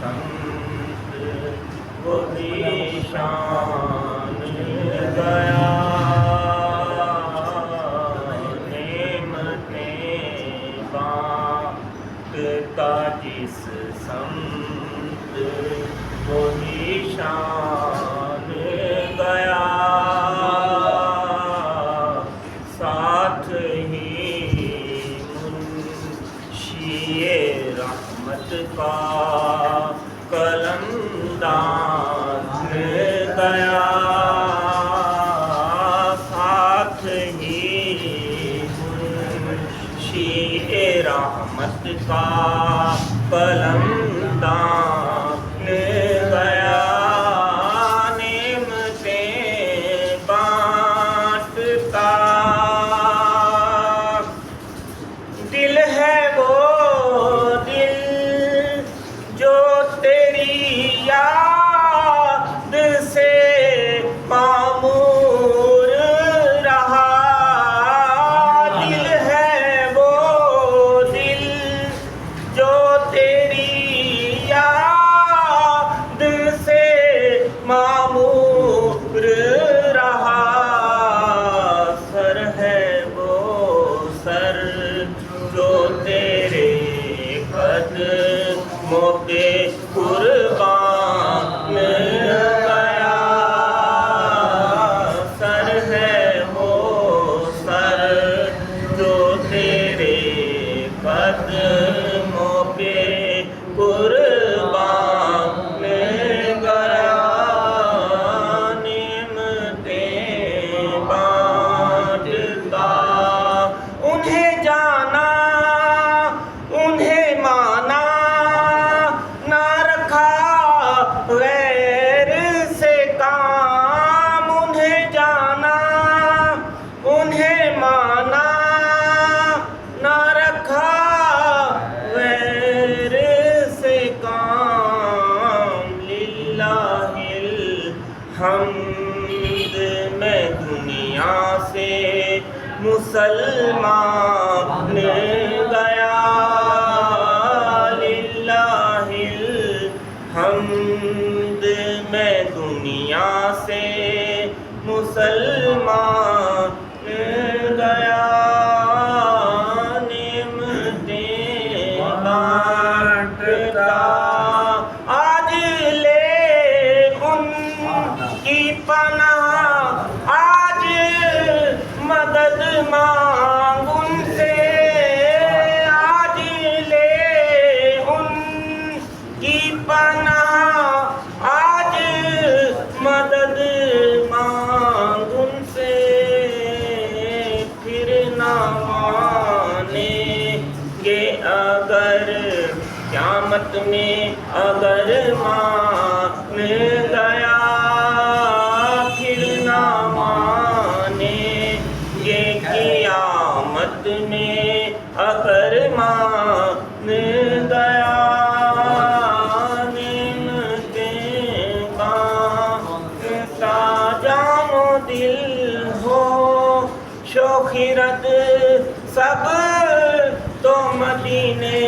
संत वो निशान गया। नेमतें बांटता जिस संत वो निशान गया। साथ ही मुंशिए रहमत का कलमदान गया। साथ ही मुंशिए रहमत का कलमदान गया। नेमतें बांटता दिल है वो दिल जो तेरी याद से मामूर रहा। दिल है वो दिल जो तेरी याद से मामूर रहा। सर है वो सर जो तेरे कदमों पे कुर्बान गया। सर है वो सर जो तेरे कदमों पे कुर्बान गया। नेमतें बांटता उन्हें जाना उन्हें माना ना रखा गैर से काम। उन्हें जाना उन्हें माना ना रखा गैर से काम। लिल्लाहिल हम्द मैं दुनिया से मुसलमान गया। लिल्लाहिल हम्द मैं दुनिया से मुसलमान गया। नेमतें बांटता आज ले उनकी पनाह। आज मदद मांग उनसे। आज ले उनकी पनाह। आज मदद मांग उनसे। फिर ना मानेंगे अगर क़यामत में अगर मान गया। फिर ना मानेंगे क़यामत में अगर मान गया। नेमतें बांटता जानो दिल हो शोखिरत सब तो मदीने